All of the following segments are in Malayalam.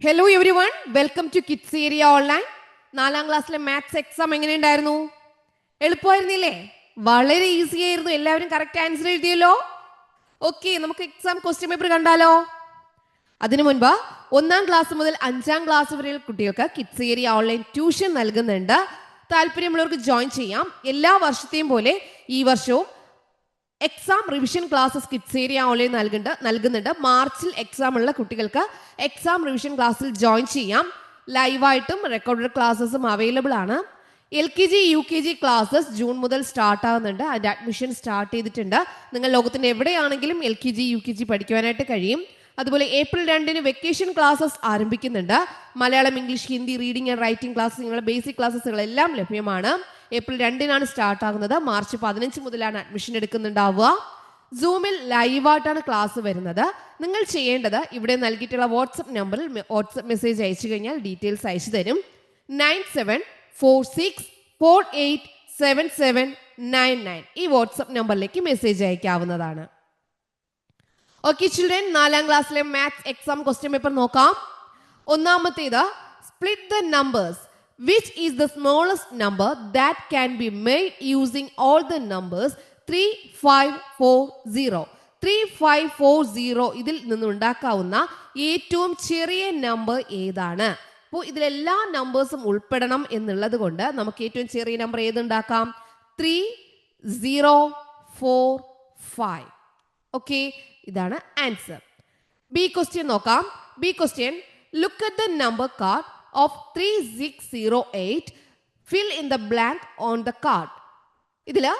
Hello everyone, welcome to kids area online. 4ാം ക്ലാസ്സിലെ മാത്സ് എക്സാം എങ്ങനെയുണ്ടായിരുന്നു? എളുപ്പമായിരുന്നില്ലേ? വളരെ ഈസി ആയിരുന്നു. എല്ലാവരും കറക്റ്റ് ആൻസർ എഴുതിയല്ലോ. ഓക്കെ, നമുക്ക് എക്സാം ക്വസ്റ്റ്യൻ പേപ്പർ കണ്ടാലോ? അതിനു മുൻപ് 1ാം ക്ലാസ് മുതൽ 5ാം ക്ലാസ് വരെയുള്ള കുട്ടികൾക്ക് കിഡ്സ് ഏരിയ ഓൺലൈൻ ട്യൂഷൻ നൽകുന്നുണ്ട്. താല്പര്യമുള്ളവർക്ക് ജോയിൻ ചെയ്യാം. എല്ലാ വർഷത്തെയും പോലെ ഈ വർഷവും exam revision classes kids area online നൽകുന്നുണ്ട്. മാർച്ചിൽ എക്സാം ഉള്ള കുട്ടികൾക്ക് എക്സാം റിവിഷൻ ക്ലാസ്സിൽ ജോയിൻ ചെയ്യാം. ലൈവായിട്ടും റെക്കോർഡഡ് ക്ലാസ്സസും അവൈലബിൾ ആണ്. LKG UKG ക്ലാസ്സസ് ജൂൺ മുതൽ സ്റ്റാർട്ട് ആകുന്നുണ്ട്. അതിൻ്റെ അഡ്മിഷൻ സ്റ്റാർട്ട് ചെയ്തിട്ടുണ്ട്. നിങ്ങൾ ലോകത്തിൻ്റെ എവിടെയാണെങ്കിലും LKG UKG പഠിക്കുവാനായിട്ട് കഴിയും. അതുപോലെ ഏപ്രിൽ 2-ന് വെക്കേഷൻ ക്ലാസ്സസ് ആരംഭിക്കുന്നുണ്ട്. Malayalam, English, Hindi, reading and writing classes, നിങ്ങളുടെ ബേസിക് ക്ലാസ്സസുകളെല്ലാം ലഭ്യമാണ്. ഏപ്രിൽ 2-നാണ് സ്റ്റാർട്ട് ആകുന്നത്. മാർച്ച് 15 മുതലാണ് അഡ്മിഷൻ എടുക്കുന്നുണ്ടാവുക. സൂമിൽ ലൈവായിട്ടാണ് ക്ലാസ് വരുന്നത്. നിങ്ങൾ ചെയ്യേണ്ടത് ഇവിടെ നൽകിയിട്ടുള്ള വാട്സപ്പ് നമ്പറിൽ വാട്സപ്പ് മെസ്സേജ് അയച്ചു കഴിഞ്ഞാൽ ഡീറ്റെയിൽസ് അയച്ചു തരും. 9746487799 ഈ വാട്സപ്പ് നമ്പറിലേക്ക് മെസ്സേജ് അയക്കാവുന്നതാണ്. ഓക്കെ ചിൽഡ്രൻ, 4ാം ക്ലാസ്സിലെ മാത്സ് എക്സാം ക്വസ്റ്റ്യൻ പേപ്പർ നോക്കാം. ഒന്നാമത്തേത്, split the numbers. Which is the smallest number that can be made using all the numbers 3540? 3540 ഇതിൽ നിന്നുണ്ടാക്കാവുന്ന ഏറ്റവും ചെറിയ നമ്പർ ഏതാണ്? അപ്പോൾ ഇതിലെല്ലാ നമ്പേഴ്സും ഉൾപ്പെടണം എന്നുള്ളത് കൊണ്ട് നമുക്ക് ഏറ്റവും ചെറിയ നമ്പർ ഏതുണ്ടാക്കാം? 3045. ഓക്കെ, ഇതാണ് ആൻസർ. ബി ക്വസ്റ്റ്യൻ നോക്കാം. B question, look at the number card of 3608. Fill in the blank on the card. ഇതില്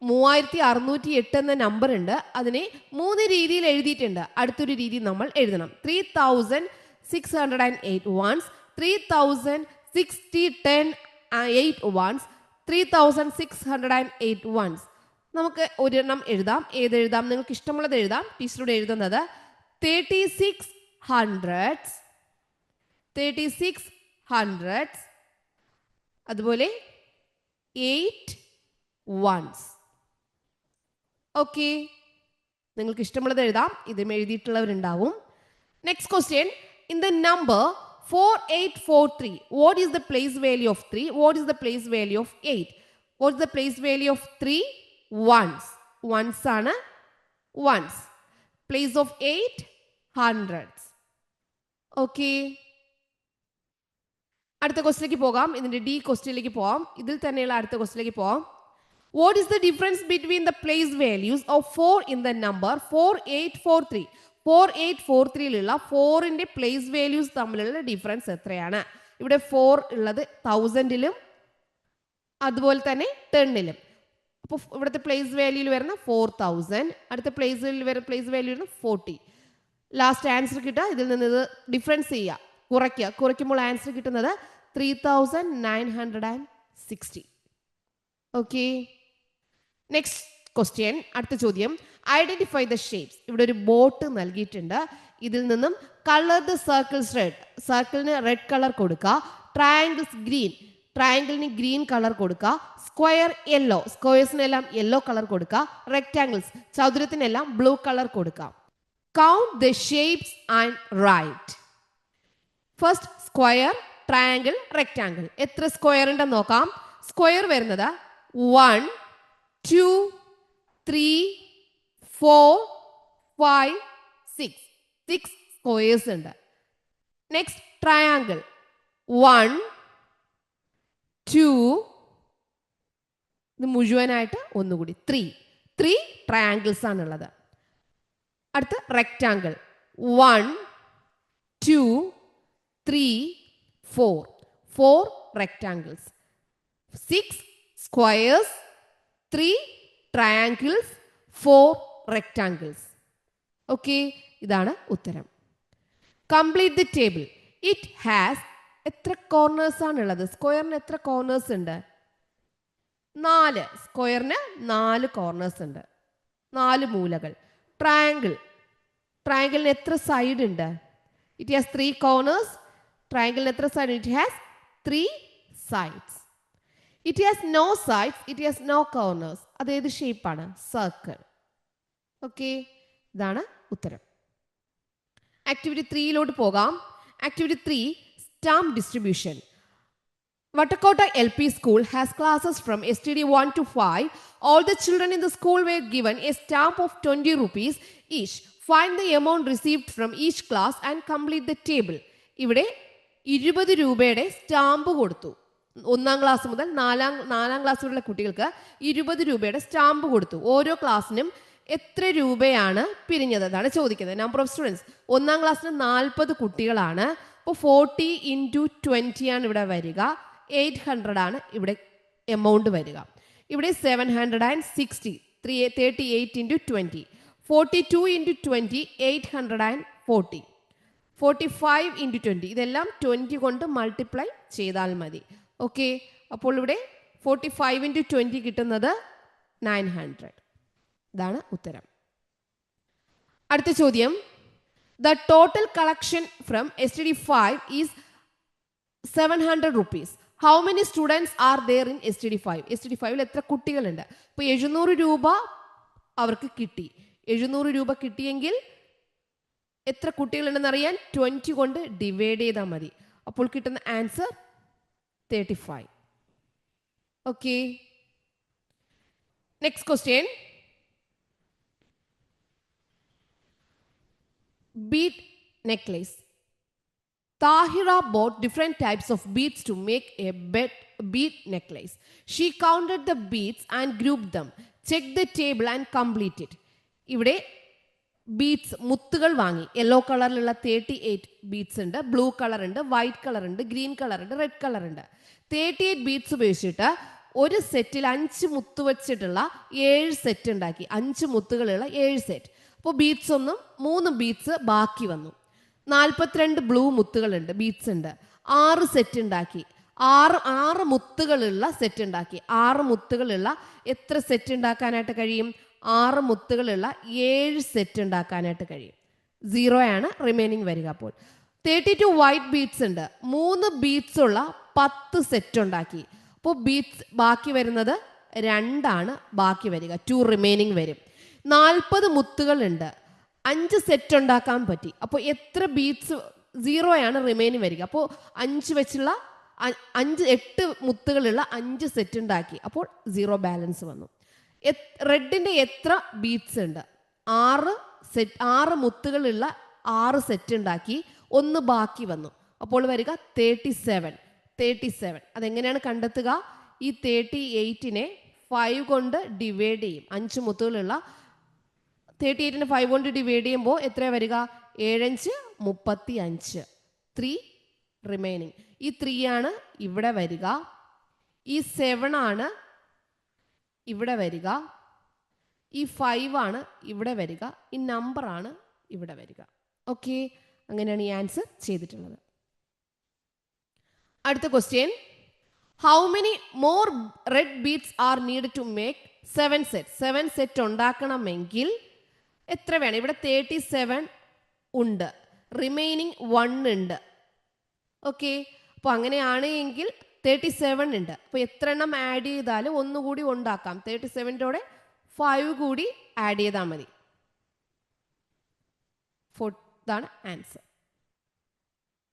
3608 എന്ന നമ്പർ ഉണ്ട്. അതിനെ 3 രീതിയിൽ എഴുതിയിട്ടുണ്ട്. അടുത്തൊരു രീതി നമ്മൾ എഴുതണം. 3608 ones, 3608 ones, 3608 ones. നമുക്ക് ഒരെണ്ണം എഴുതാം. ഏതെഴുതാം? നിങ്ങൾക്ക് ഇഷ്ടമുള്ളത് എഴുതാം. ടീച്ചറോട് എഴുതുന്നത് 36 hundreds, അതുപോലെ 8 ones. ഓക്കെ, നിങ്ങൾക്ക് ഇഷ്ടമുള്ളത് എഴുതാം. ഇതും എഴുതിയിട്ടുള്ളവരുണ്ടാവും. Next question, in the number 4843 what is the place value of 3? What is the place value of 8? What is the place value of 3? Ones ആണ്. Ones. Place of 8 hundreds. Okay, അടുത്ത ക്വസ്റ്റിലേക്ക് പോകാം. ഇതിന്റെ ഡി ക്വസ്റ്റിലേക്ക് പോകാം. ഇതിൽ തന്നെയുള്ള അടുത്ത ക്വസ്റ്റിലേക്ക് പോകാം. What is the difference between the place values of 4 in the number 4843? 4843ലുള്ള 4ന്റെ പ്ലേസ് വാല്യൂസ് തമ്മിലുള്ള ഡിഫറൻസ് എത്രയാണ്? ഇവിടെ 4 ഉള്ളത് 1000-ലും അതുപോലെ തന്നെ 10-ലും. അപ്പോൾ ഇവിടുത്തെ പ്ലേസ് വാല്യൂയിൽ വരുന്ന 4000, അടുത്ത പ്ലേസ് വാല്യൂ 40. ലാസ്റ്റ് ആൻസർ കിട്ടുക. ഇതിൽ നിന്ന് ഇത് ഡിഫറൻസ് ചെയ്യുക, കുറയ്ക്കുമ്പോൾ ആൻസർ കിട്ടുന്നത് 3960. ഓക്കെ, നെക്സ്റ്റ് ക്വസ്റ്റ്യൻ, അടുത്ത ചോദ്യം, ഐഡന്റിഫൈ ദ ഷേപ്സ്. ഇവിടെ ഒരു ബോട്ട് നൽകിയിട്ടുണ്ട്. ഇതിൽ നിന്നും കളർ ദ സർക്കിൾസ് റെഡ്. സർക്കിളിന് റെഡ് കളർ കൊടുക്കുക. Triangles green. ട്രയാങ്കിളിന് ഗ്രീൻ കളർ കൊടുക്കുക. Square yellow. സ്ക്വയേഴ്സിനെല്ലാം യെല്ലോ കളർ കൊടുക്കുക. റെക്ടാങ്കിൾസ് ചതുരത്തിനെല്ലാം ബ്ലൂ കളർ കൊടുക്കുക. Count the shapes and write. First square, triangle, rectangle. എത്ര സ്ക്വയർ ഉണ്ടെന്ന് നോക്കാം. സ്ക്വയർ വരുന്നത് 1 2 3 4 5 6 സ്ക്വയേഴ്സ് ഉണ്ട്. നെക്സ്റ്റ് ട്രയാങ്കിൾ 1 2, ഇത് മുഴുവനായിട്ട് ഒന്നുകൂടി 3 ട്രയാങ്കിൾസ് ആണുള്ളത്. അടുത്ത് rectangle 1 2 3 4 rectangles, 6 squares, 3 triangles, 4 rectangles. Okay, ഇതാണ് ഉത്തരം. Complete the table. It has എത്ര കോർണേഴ്സ് ആണുള്ളത്? സ്ക്വയറിന് എത്ര കോർണേഴ്സ് ഉണ്ട്? 4. സ്ക്വയറിന് 4 കോർണേഴ്സ് ഉണ്ട്, 4 മൂലകൾ. ട്രയാങ്കിളിന് എത്ര സൈഡ് ഉണ്ട്? It has 3 corners. ട്രയാങ്കിളിന് എത്ര side? It has 3 sides. It has no sides, it has no corners. അത് ഏത് ഷേപ്പാണ്? സർക്കിൾ. ഓക്കെ, ഇതാണ് ഉത്തരം. ആക്ടിവിറ്റി 3 പോകാം. Activity 3, stamp distribution. Vatakota LP school has classes from STD 1 to 5. All the children in the school were given a stamp of 20 rupees each. Find the amount received from each class and complete the table. ഇവിടെ 20 രൂപയുടെ സ്റ്റാമ്പ് കൊടുത്തു. 1-ാം ക്ലാസ് മുതൽ 4-ാം ക്ലാസ് വരെയുള്ള കുട്ടികൾക്ക് 20 രൂപയുടെ സ്റ്റാമ്പ് കൊടുത്തു. ഓരോ ക്ലാസ്സിനും എത്ര രൂപയാണ് പിരിഞ്ഞത് എന്നാണ് ചോദിക്കുന്നത്. നമ്പർ ഓഫ് സ്റ്റുഡൻസ് 1-ാം ക്ലാസ്സിന് 40 കുട്ടികളാണ്. അപ്പോൾ 40 into 20 ആണ് ഇവിടെ വരിക. 800 ആണ് ഇവിടെ എമൗണ്ട് വരിക. ഇവിടെ 760, 38 into 20, 42 into 20, 840, 45 into 20, ഇതെല്ലാം 20 കൊണ്ട് മൾട്ടിപ്ലൈ ചെയ്താൽ മതി. ഓക്കെ, അപ്പോൾ ഇവിടെ 45 into 20 കിട്ടുന്നത് 900. ഇതാണ് ഉത്തരം. അടുത്ത ചോദ്യം, the total collection from STD5 is 700 rupees. How many students are there in STD5? STD5ൽ എത്ര കുട്ടികളുണ്ട്? ഇപ്പോൾ 700 രൂപ അവർക്ക് കിട്ടി. 700 രൂപ കിട്ടിയെങ്കിൽ എത്ര കുട്ടികളുണ്ടെന്ന് അറിയാൻ 20 കൊണ്ട് ഡിവൈഡ് ചെയ്താൽ മതി. അപ്പോൾ കിട്ടുന്ന answer 35. Okay, next question. Bead necklace. Tahira bought different types of beads to make a bead necklace. She counted the beads and grouped them. Check the table and complete it. ഇവിടെ ബീഡ്സ് മുത്തുകൾ വാങ്ങി. യെല്ലോ കളറിലുള്ള 38 ബീഡ്സ് ഉണ്ട്, ബ്ലൂ കളർ ഉണ്ട്, വൈറ്റ് കളർ ഉണ്ട്, ഗ്രീൻ കളർ ഉണ്ട്, റെഡ് കളർ ഉണ്ട്. 38 ബീഡ്സ് ഉപയോഗിച്ചിട്ട് ഒരു സെറ്റിൽ 5 മുത്ത് വെച്ചിട്ടുള്ള 7 സെറ്റ് ഉണ്ടാക്കി. 5 മുത്തുകളുള്ള 7 സെറ്റ്. അപ്പോൾ ബീഡ്സ് ഒന്നും 3 ബീഡ്സ് ബാക്കി വന്നു. 42 ബ്ലൂ മുത്തുകളുണ്ട്, ബീഡ്സ് ഉണ്ട്. 6 സെറ്റ് ഉണ്ടാക്കി. 6 മുത്തുകളുള്ള സെറ്റ് ഉണ്ടാക്കി. 6 മുത്തുകളുള്ള എത്ര സെറ്റ് ഉണ്ടാക്കാനായിട്ട് കഴിയും? 6 മുത്തുകളുള്ള 7 സെറ്റ് ഉണ്ടാക്കാനായിട്ട് കഴിയും. 0 ആണ് റിമൈനിങ് വരിക. അപ്പോൾ 32 വൈറ്റ് ബീഡ്സ് ഉണ്ട്. 3 ബീഡ്സ് ഉള്ള 10 സെറ്റ് ഉണ്ടാക്കി. അപ്പോൾ ബീഡ്സ് ബാക്കി വരുന്നത് 2 ആണ് ബാക്കി വരിക. 2 റിമൈനിങ് വരും. 40 മുത്തുകളുണ്ട്. 5 സെറ്റ് ഉണ്ടാക്കാൻ പറ്റി. അപ്പോൾ എത്ര ബീഡ്സ്? 0 ആണ് റിമൈനിങ് വരിക. അപ്പോൾ 5 വെച്ചുള്ള 8 മുത്തുകളുള്ള 5 സെറ്റ് ഉണ്ടാക്കി. അപ്പോൾ 0 ബാലൻസ് വന്നു. റെഡിൻ്റെ എത്ര ബീഡ്സ് ഉണ്ട്? 6 മുത്തുകളുള്ള 6 സെറ്റ് ഉണ്ടാക്കി. 1 ബാക്കി വന്നു. അപ്പോൾ വരിക 37. അതെങ്ങനെയാണ് കണ്ടെത്തുക? ഈ 38നെ 5 കൊണ്ട് ഡിവൈഡ് ചെയ്യും. 5 മുത്തുകളുള്ള 38നെ 5 കൊണ്ട് ഡിവൈഡ് ചെയ്യുമ്പോൾ എത്ര വരിക? 7×5 35. 3 റിമൈനിങ്. ഈ 3 ആണ് ഇവിടെ വരിക. ഈ 7 ആണ് ഇവിടെ വരിക. ഈ 5 ആണ് ഇവിടെ വരിക. ഈ നമ്പർ ആണ് ഇവിടെ വരിക. ഓക്കെ, അങ്ങനെയാണ് ഈ ആൻസർ ചെയ്തിട്ടുള്ളത്. അടുത്ത question, how many more red beads are need to make 7 set? 7 set ഉണ്ടാക്കണമെങ്കിൽ എത്ര വേണം? ഇവിടെ 37 ഉണ്ട്, റിമൈനിങ് 1 ഉണ്ട്. ഓക്കെ, അപ്പോൾ അങ്ങനെയാണ് എങ്കിൽ 37 ഉണ്ട്. അപ്പോൾ എത്ര എണ്ണം ആഡ് ചെയ്താലും ഒന്നുകൂടി ഉണ്ടാക്കാം. 37ോടെ 5 കൂടി ആഡ് ചെയ്താൽ മതി. ഇതാണ് ആൻസർ.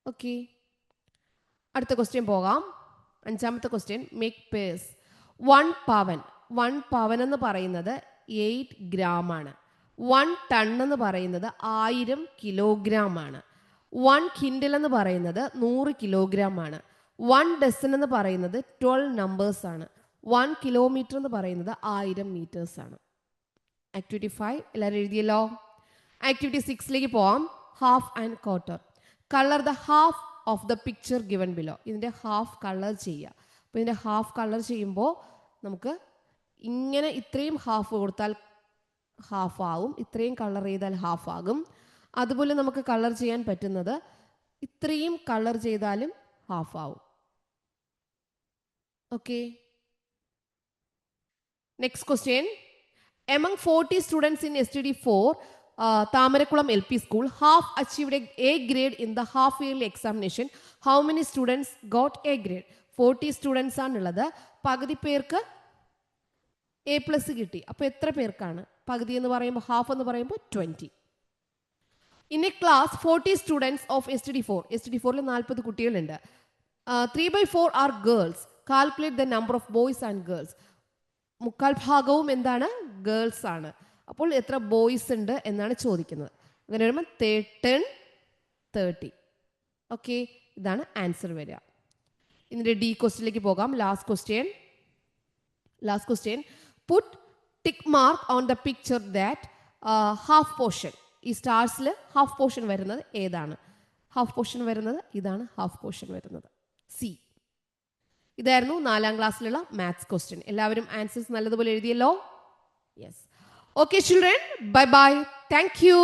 ഓക്കെ, അടുത്ത ക്വസ്റ്റ്യൻ പോകാം. 5ാമത്തെ ക്വസ്റ്റ്യൻ, മേക്ക് പേഴ്സ്. 1 പവൻ എന്ന് പറയുന്നത് 8 ഗ്രാം ആണ്. 1 ടൺ എന്ന് പറയുന്നത് 1000 കിലോഗ്രാം ആണ്. 1 കിൻഡിൽ എന്ന് പറയുന്നത് 100 കിലോഗ്രാം ആണ്. 1 ഡസൻ എന്ന് പറയുന്നത് 12 നമ്പേഴ്സ് ആണ്. 1 കിലോമീറ്റർ എന്ന് പറയുന്നത് 1000 മീറ്റേഴ്സ് ആണ്. ആക്ടിവിറ്റി 5 എല്ലാവരും എഴുതിയല്ലോ. ആക്ടിവിറ്റി 6ലേക്ക് പോവാം. Half and quarter. Colour the half of the picture given below. ഇതിൻ്റെ ഹാഫ് കളർ ചെയ്യുക. അപ്പോൾ ഇതിൻ്റെ ഹാഫ് കളർ ചെയ്യുമ്പോൾ നമുക്ക് ഇങ്ങനെ ഇത്രയും ഹാഫ് കൊടുത്താൽ ഹാഫ് ആവും, ഇത്രയും കളർ ചെയ്താൽ ഹാഫ് ആകും. അതുപോലെ നമുക്ക് കളർ ചെയ്യാൻ പറ്റുന്നത് ഇത്രയും കളർ ചെയ്താലും ഹാഫ് ആവും. Okay, next question. Among 40 students in STD4, Thamarakulam LP School, half achieved A grade in the half yearly examination. How many students got A grade? 40 students ആണുള്ളത്. പകുതി പേർക്ക് A+ കിട്ടി. അപ്പോൾ എത്ര പേർക്കാണ്? പകുതി എന്ന് പറയുമ്പോൾ, ഹാഫ് എന്ന് പറയുമ്പോൾ 20. In a class 40 students of STD4. STD4ൽ 40 കുട്ടികളുണ്ട്. 3/4 are girls. Calculate the number of boys and girls. 3/4 എന്താണ്? ഗേൾസ് ആണ്. അപ്പോൾ എത്ര ബോയ്സ് ഉണ്ട് എന്നാണ് ചോദിക്കുന്നത്. അങ്ങനെ വരുമ്പോൾ 10, 30. ഓക്കെ, ഇതാണ് ആൻസർ വരിക. ഇതിൻ്റെ ഡി ക്വസ്റ്റ്യനിലേക്ക് പോകാം. Last question. Put tick mark on the picture that half portion. ഈ സ്റ്റാർസിൽ ഹാഫ് പോർഷൻ വരുന്നത് ഏതാണ്? ഹാഫ് പോർഷൻ വരുന്നത് ഇതാണ്. ഹാഫ് പോർഷൻ വരുന്നത് സി. ഇതായിരുന്നു 4ാം ക്ലാസ്സിലുള്ള മാത്സ് ക്വസ്റ്റ്യൻ. എല്ലാവരും ആൻസേഴ്സ് നല്ലതുപോലെ എഴുതിയല്ലോ? Yes. Okay children, bye bye. Thank U.